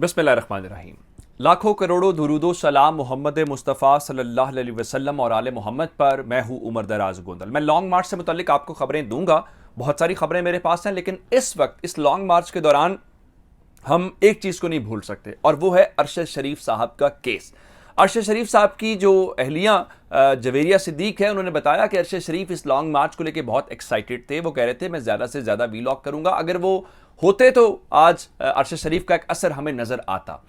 बिस्मिल्लाहिर्रहमानिर्रहीम। लाखों करोड़ों दुरूदो सलाम मोहम्मद मुस्तफ़ा सल्लल्लाहु अलैहि वसल्लम और आले मोहम्मद पर। मैं हूँ उमर दराज गोंदल। मैं लॉन्ग मार्च से मुतल्लिक आपको खबरें दूंगा। बहुत सारी खबरें मेरे पास हैं, लेकिन इस वक्त इस लॉन्ग मार्च के दौरान हम एक चीज़ को नहीं भूल सकते, और वो है अरशद शरीफ साहब का केस। अरशद शरीफ साहब की जो अहलिया जवेरिया सिद्दीक है, उन्होंने बताया कि अरशद शरीफ इस लॉन्ग मार्च को लेकर बहुत एक्साइटेड थे। वो कह रहे थे मैं ज़्यादा से ज़्यादा वीलॉग करूंगा। अगर वो होते तो आज अरशद शरीफ का एक असर हमें नज़र आता,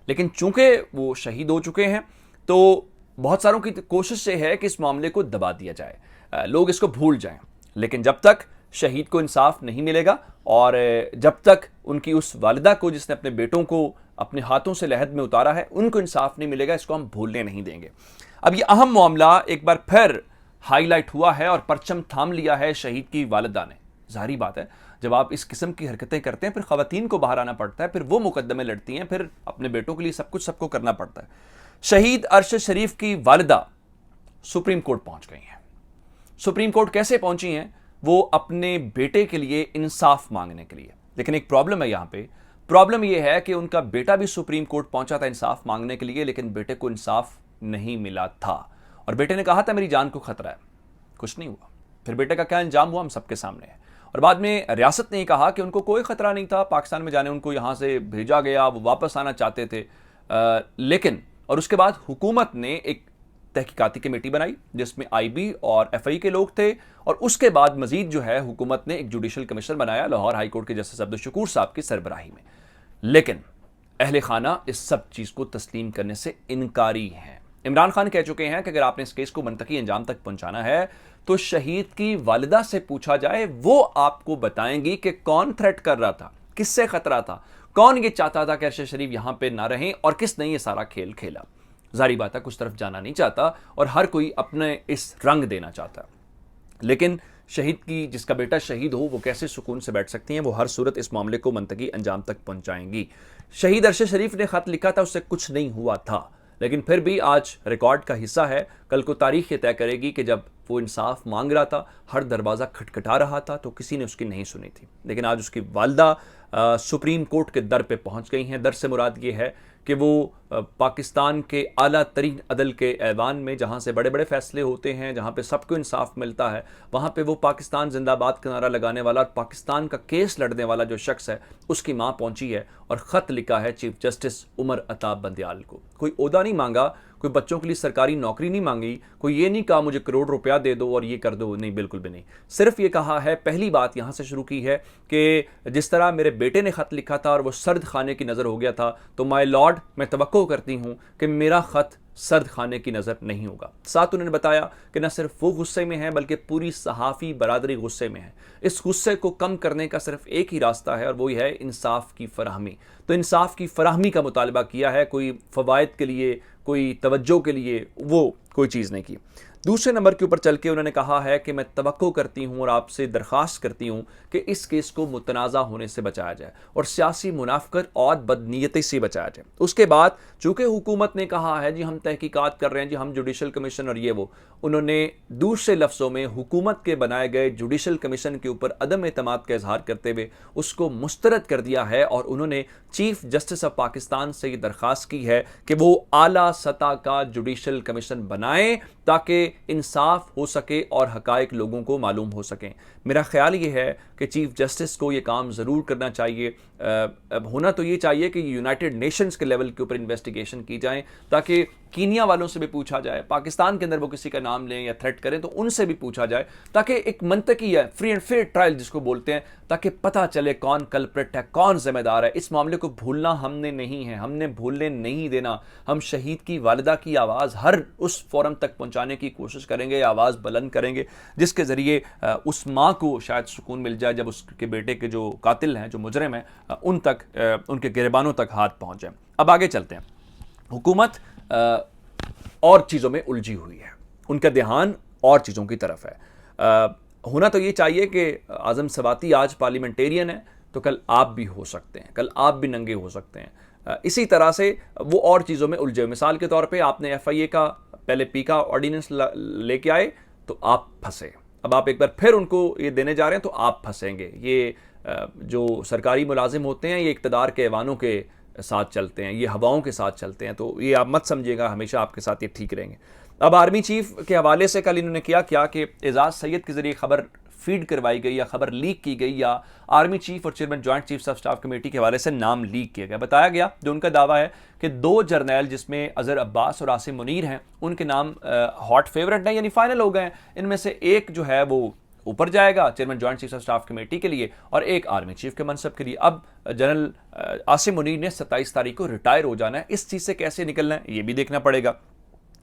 लेकिन चूंकि वो शहीद हो चुके हैं तो बहुत सारों की कोशिश ये है कि इस मामले को दबा दिया जाए, लोग इसको भूल जाएं। लेकिन जब तक शहीद को इंसाफ नहीं मिलेगा और जब तक उनकी उस वालिदा को जिसने अपने बेटों को अपने हाथों से लहद में उतारा है उनको इंसाफ नहीं मिलेगा, इसको हम भूलने नहीं देंगे। अब ये अहम मामला एक बार फिर हाईलाइट हुआ है और परचम थाम लिया है शहीद की वालिदा ने। जाहिर बात है, जब आप इस किस्म की हरकतें करते हैं फिर खवातीन को बाहर आना पड़ता है, फिर वो मुकदमे लड़ती हैं, फिर अपने बेटों के लिए सब कुछ सबको करना पड़ता है। शहीद अरशद शरीफ की वालिदा सुप्रीम कोर्ट पहुंच गई हैं। सुप्रीम कोर्ट कैसे पहुंची हैं? वो अपने बेटे के लिए इंसाफ मांगने के लिए। लेकिन एक प्रॉब्लम है यहां पे। प्रॉब्लम यह है कि उनका बेटा भी सुप्रीम कोर्ट पहुंचा था इंसाफ मांगने के लिए, लेकिन बेटे को इंसाफ नहीं मिला था। और बेटे ने कहा था मेरी जान को खतरा है, कुछ नहीं हुआ। फिर बेटे का क्या अंजाम हुआ हम सबके सामने है। और बाद में रियासत ने कहा कि उनको कोई खतरा नहीं था, पाकिस्तान में जाने उनको यहां से भेजा गया, वो वापस आना चाहते थे। लेकिन और उसके बाद हुकूमत ने एक तहकीकाती कमेटी बनाई जिसमें आईबी और एफआई के लोग थे, और उसके बाद मजीद जो है हुकूमत ने एक जुडिशल कमीशन बनाया लाहौर हाई कोर्ट के जस्टिस अब्दुल शकूर साहब की सरबराही में। लेकिन अहले खाना इस सब चीज को तस्लीम करने से इनकारी हैं। इमरान खान कह चुके हैं कि अगर आपने इस केस को मनतकी अंजाम तक पहुंचाना है तो शहीद की वालिदा से पूछा जाए, वो आपको बताएंगी कि कौन थ्रेट कर रहा था, किससे खतरा था, कौन ये चाहता था कि अरशद शरीफ यहां पे ना रहें, और किसने ये सारा खेल खेला। जारी बात है, कुछ तरफ जाना नहीं चाहता और हर कोई अपने इस रंग देना चाहता है। लेकिन शहीद की जिसका बेटा शहीद हो वो कैसे सुकून से बैठ सकती हैं? वो हर सूरत इस मामले को मनतकी अंजाम तक पहुंचाएंगी। शहीद अरशद शरीफ ने खत लिखा था, उससे कुछ नहीं हुआ था, लेकिन फिर भी आज रिकॉर्ड का हिस्सा है। कल को तारीख ये तय करेगी कि जब वो इंसाफ मांग रहा था, हर दरवाज़ा खटखटा रहा था, तो किसी ने उसकी नहीं सुनी थी। लेकिन आज उसकी वालदा सुप्रीम कोर्ट के दर पे पहुंच गई हैं। दर से मुराद ये है कि वो पाकिस्तान के आला तरीन अदल के ऐवान में, जहाँ से बड़े बड़े फैसले होते हैं, जहाँ पे सबको इंसाफ मिलता है, वहाँ पे वो पाकिस्तान जिंदाबाद का नारा लगाने वाला और पाकिस्तान का केस लड़ने वाला जो शख्स है उसकी माँ पहुँची है और ख़त लिखा है चीफ जस्टिस उमर अताब बंदियाल को। कोई ओहदा नहीं मांगा, कोई बच्चों के लिए सरकारी नौकरी नहीं मांगी, कोई ये नहीं कहा मुझे करोड़ रुपया दे दो और ये कर दो, नहीं, बिल्कुल भी नहीं। सिर्फ ये कहा है, पहली बात यहाँ से शुरू की है कि जिस तरह मेरे बेटे ने ख़त लिखा था और वो सर्द खाने की नज़र हो गया था, तो माय लॉर्ड मैं तवक्को करती हूँ कि मेरा ख़त सर्द खाने की नज़र नहीं होगा। साथ उन्होंने बताया कि न सिर्फ वो गुस्से में है बल्कि पूरी सहाफ़ी बरादरी गुस्से में है। इस गुस्से को कम करने का सिर्फ एक ही रास्ता है और वही है इंसाफ की फराहमी। तो इंसाफ की फराहमी का मुतालबा किया है, कोई फ़वाइद के लिए, कोई तवज्जो के लिए वो कोई चीज़ नहीं की। दूसरे नंबर के ऊपर चल के उन्होंने कहा है कि मैं तवक्को करती हूँ और आपसे दरख्वास्त करती हूँ कि इस केस को मुतनाज़ा होने से बचाया जाए और सियासी मुनाफकत और बदनीयती से बचाया जाए। उसके बाद चूँकि हुकूमत ने कहा है जी हम तहकीकात कर रहे हैं, जी हम जुडिशल कमीशन और ये वो, उन्होंने दूसरे लफ्ज़ों में हुकूमत के बनाए गए जुडिशल कमीशन के ऊपर अदम एतमाद का इजहार करते हुए उसको मुस्तरद कर दिया है और उन्होंने चीफ जस्टिस ऑफ पाकिस्तान से ये दरख्वास्त की है कि वो आला सतह का जुडिशल कमीशन बनाएं ताकि इंसाफ हो सके और हकायक लोगों को मालूम हो सकें। मेरा ख्याल ये है कि चीफ जस्टिस को ये काम ज़रूर करना चाहिए। अब होना तो ये चाहिए कि यूनाइटेड नेशंस के लेवल के ऊपर इन्वेस्टिगेशन की जाए ताकि कीनिया वालों से भी पूछा जाए, पाकिस्तान के अंदर वो किसी का नाम लें या थ्रेट करें तो उनसे भी पूछा जाए, ताकि एक मनतकी है, फ्री एंड फेयर ट्रायल जिसको बोलते हैं, ताकि पता चले कौन कल्प्रिट है, कौन जिम्मेदार है। इस मामले को भूलना हमने नहीं है, हमने भूलने नहीं देना। हम शहीद की वालिदा की आवाज़ हर उस फोरम तक पहुंचाने की कोशिश करेंगे, आवाज़ बुलंद करेंगे जिसके ज़रिए उस माँ को शायद सुकून मिल जाए जब उसके बेटे के जो कातिल हैं, जो मुजरिम हैं, उन तक, उनके गिरबानों तक हाथ पहुँच जाए। अब आगे चलते हैं। हुकूमत और चीज़ों में उलझी हुई है, उनका ध्यान और चीज़ों की तरफ है। होना तो ये चाहिए कि आज़म सवाती आज पार्लियामेंटेरियन है तो कल आप भी हो सकते हैं, कल आप भी नंगे हो सकते हैं। इसी तरह से वो और चीज़ों में उलझे। मिसाल के तौर पे आपने एफआईए का पहले पी का ऑर्डिनेंस लेके आए तो आप फंसे, अब आप एक बार फिर उनको ये देने जा रहे हैं तो आप फंसेंगे। ये जो सरकारी मुलाजिम होते हैं ये इक़्तिदार के ऐवानों के साथ चलते हैं, ये हवाओं के साथ चलते हैं, तो ये आप मत समझिएगा हमेशा आपके साथ ये ठीक रहेंगे। अब आर्मी चीफ के हवाले से कल इन्होंने क्या कि एजाज सैयद के जरिए खबर फीड करवाई गई या खबर लीक की गई या आर्मी चीफ और chairman joint chiefs of staff committee के हवाले से नाम लीक किया गया। बताया गया, जो उनका दावा है कि 2 जर्नैल जिसमें अजहर अब्बास और आसिम मुनीर हैं, उनके नाम हॉट फेवरेट हैं, यानी फाइनल हो गए हैं। इनमें से एक जो है वो ऊपर जाएगा chairman joint chiefs of staff committee के लिए और एक आर्मी चीफ के मनसब के लिए। अब जनरल आसिम मुनीर ने 27 तारीख को रिटायर हो जाना है, इस चीज़ से कैसे निकलना है ये भी देखना पड़ेगा।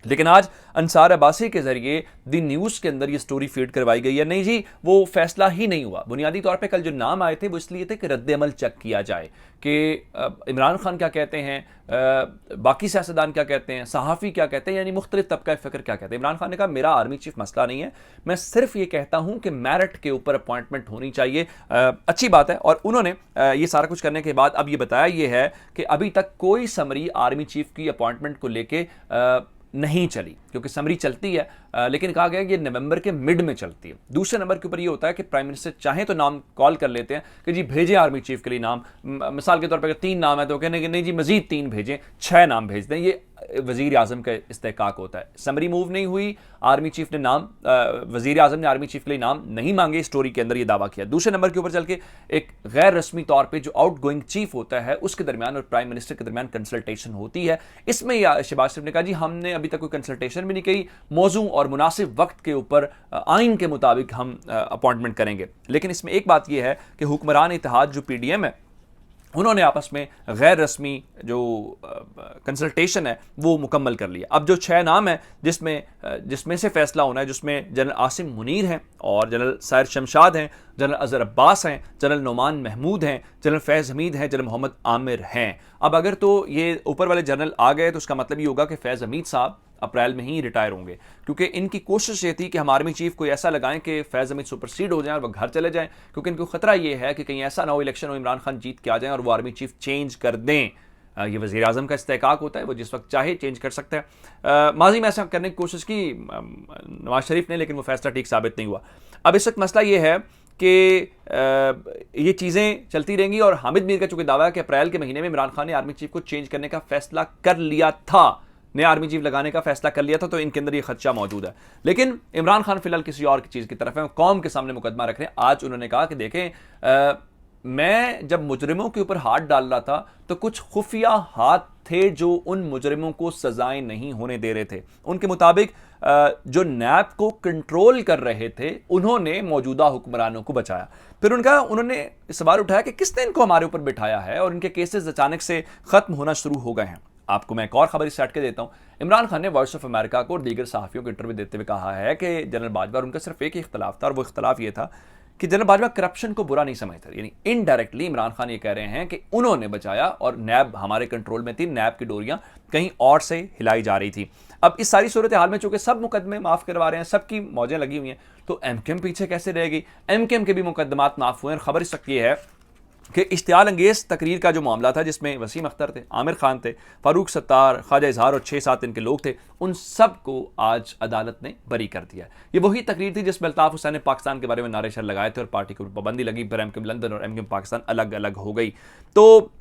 लेकिन आज अंसार अब्बासी के जरिए दी न्यूज़ के अंदर ये स्टोरी फीड करवाई गई है, नहीं जी वो फैसला ही नहीं हुआ। बुनियादी तौर पे कल जो नाम आए थे वो इसलिए थे कि रद्द-ए-अमल चेक किया जाए कि इमरान खान क्या कहते हैं, बाकी सियासतदान क्या कहते हैं, सहाफ़ी क्या कहते हैं, यानी मुख्तलिफ तबका फ़िक्र क्या कहते हैं। इमरान खान ने कहा मेरा आर्मी चीफ मसला नहीं है, मैं सिर्फ ये कहता हूँ कि मेरिट के ऊपर अपॉइंटमेंट होनी चाहिए। अच्छी बात है। और उन्होंने ये सारा कुछ करने के बाद अब ये बताया ये है कि अभी तक कोई समरी आर्मी चीफ की अपॉइंटमेंट को लेके नहीं चली, क्योंकि समरी चलती है लेकिन कहा गया कि ये नवंबर के मिड में चलती है। दूसरे नंबर के ऊपर ये होता है कि प्राइम मिनिस्टर चाहे तो नाम कॉल कर लेते हैं कि जी भेजें आर्मी चीफ के लिए नाम, मिसाल के तौर पर अगर 3 नाम है तो कहने कि नहीं जी मजीद 3 भेजें, 6 नाम भेज दें। ये वजीर आजम का इस्तेहकाक होता है। समरी मूव नहीं हुई, आर्मी चीफ ने नाम, वजीर आजम ने आर्मी चीफ के लिए नाम नहीं मांगे, स्टोरी के अंदर ये दावा किया। दूसरे नंबर के ऊपर चल के एक गैर रस्मी तौर पर जो आउट गोइंग चीफ होता है उसके दरमियान और प्राइम मिनिस्टर के दरमियान कंसल्टेशन होती है। इसमें शहबाज शरीफ ने कहा जी हमने अभी तक कोई कंसल्टेशन भी नहीं की, मौजू और मुनासिब वक्त के ऊपर आइन के मुताबिक हम अपॉइंटमेंट करेंगे। लेकिन इसमें एक बात यह है कि हुक्मरान इत्तेहाद जो PDM है उन्होंने आपस में गैर रस्मी जो कंसल्टेशन है वो मुकम्मल कर लिया। अब जो 6 नाम है जिसमें से फैसला होना है, जिसमें जनरल आसिम मुनीर हैं और जनरल साहिर शमशाद हैं, जनरल अजहर अब्बास हैं, जनरल नोमान महमूद हैं, जनरल फैज़ हमीद हैं, जनरल मोहम्मद आमिर हैं। अब अगर तो ये ऊपर वाले जनरल आ गए तो उसका मतलब ये होगा कि फैज़ हमीद साहब अप्रैल में ही रिटायर होंगे, क्योंकि इनकी कोशिश ये थी कि हम आर्मी चीफ को ऐसा लगाएं कि फैज़ हमीद सुपरसीड हो जाएं और वह घर चले जाएं, क्योंकि इनको खतरा ये है कि कहीं ऐसा ना हो इलेक्शन हो, इमरान खान जीत के आ जाएं और वो आर्मी चीफ चेंज कर दें। ये वज़ीर आज़म का इस्तेहकाक होता है, वो जिस वक्त चाहे चेंज कर सकता है। माजी में ऐसा करने की कोशिश की नवाज शरीफ ने, लेकिन वो फैसला ठीक साबित नहीं हुआ। अब इस वक्त मसला ये है कि ये चीज़ें चलती रहेंगी और हामिद मीर का चूंकि दावा है कि अप्रैल के महीने में इमरान खान ने आर्मी चीफ को चेंज करने का फैसला कर लिया था, नया आर्मी चीफ लगाने का फैसला कर लिया था, तो इनके अंदर ये खदशा मौजूद है। लेकिन इमरान खान फिलहाल किसी और चीज़ की तरफ है, कौम के सामने मुकदमा रख रहे हैं। आज उन्होंने कहा कि देखें मैं जब मुजरिमों के ऊपर हाथ डाल रहा था तो कुछ खुफिया हाथ थे जो उन मुजरिमों को सजाएं नहीं होने दे रहे थे। उनके मुताबिक जो नैब को कंट्रोल कर रहे थे उन्होंने मौजूदा हुक्मरानों को बचाया। फिर उन्होंने सवाल उठाया कि किसने इनको हमारे ऊपर बिठाया है और इनके केसेस अचानक से खत्म होना शुरू हो गए हैं। आपको मैं एक और खबर इस सेट के देता हूं। इमरान खान ने वॉइस ऑफ अमेरिका को और दीगर सहाफ़ियों को इंटरव्यू देते हुए कहा है कि जनरल बाजवा और उनका सिर्फ एक ही इख्तलाफ था और वो इख्तलाफ ये था कि जनरल बाजवा करप्शन को बुरा नहीं समझते, यानी इनडायरेक्टली इमरान खान ये कह रहे हैं कि उन्होंने बचाया और नैब हमारे कंट्रोल में थी, नैब की डोरियां कहीं और से हिलाई जा रही थी। अब इस सारी सूरत हाल में चूंकि सब मुकदमे माफ करवा रहे हैं, सबकी मौजें लगी हुई हैं, तो एमकेएम पीछे कैसे रहेगी? एमकेएम के भी मुकदमात माफ हुए हैं। खबर इस वक्त ये है कि इश्तियाल अंगेज तकरीर का जो मामला था जिसमें वसीम अख्तर थे, आमिर खान थे, फारूक सत्तार, ख्वाजा इजहार और 6-7 इनके लोग थे, उन सब को आज अदालत ने बरी कर दिया। ये वही तकरीर थी जिसमें अल्ताफ हुसैन ने पाकिस्तान के बारे में नारे शर लगाए थे और पार्टी को पाबंदी लगी, फिर एमकेएम लंदन और एमकेएम पाकिस्तान अलग अलग हो गई। तो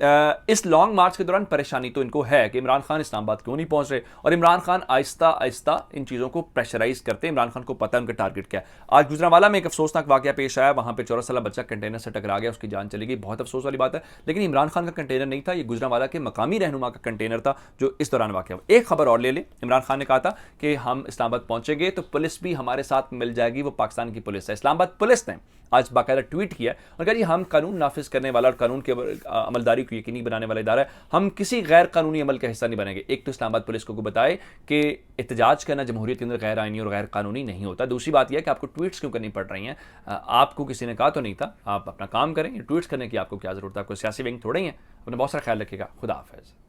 इस लॉन्ग मार्च के दौरान परेशानी तो इनको है कि इमरान खान इस्लामाबाद क्यों नहीं पहुंच रहे, और इमरान खान आहिस्ता आहिस्ता इन चीज़ों को प्रेशराइज करते हैं। इमरान खान को पता है उनका टारगेट क्या है। आज गुजरांवाला में एक अफसोसनाक वाकया पेश आया, वहां पर 14 साल बच्चा कंटेनर से टकरा गया, उसकी जान चली गई, बहुत अफसोस वाली बात है। लेकिन इमरान खान का कंटेनर नहीं था, ये गुजरांवाला के मकामी रहनुमा का कंटेनर था जो इस दौरान वाकया हुआ। एक खबर और ले लें, इमरान खान ने कहा था कि हम इस्लामाबाद पहुंचेंगे तो पुलिस भी हमारे साथ मिल जाएगी, वो पाकिस्तान की पुलिस है। इस्लामाबाद पुलिस ने आज बाकायदा ट्वीट किया और कहा जी हम कानून नाफिज करने वाला और कानून के अमलदारी को यकीनी बनाने वाला इदारा है, हम किसी गैर कानूनी अमल का हिस्सा नहीं बनेंगे। एक तो इस्लामाबाद पुलिस को बताए कि एहतजाज करना जमहूरियत के अंदर गैर आईनी और गैर कानूनी नहीं होता। दूसरी बात यह है कि आपको ट्वीट्स क्यों करनी पड़ रही हैं, आपको किसी ने कहा तो नहीं था, आप अपना काम करें, ट्वीट्स करने की आपको क्या जरूरत है, आपको सियासी विंग थोड़े ही है। अपना बहुत सारा ख्याल रखिएगा। खुदा हाफिज़।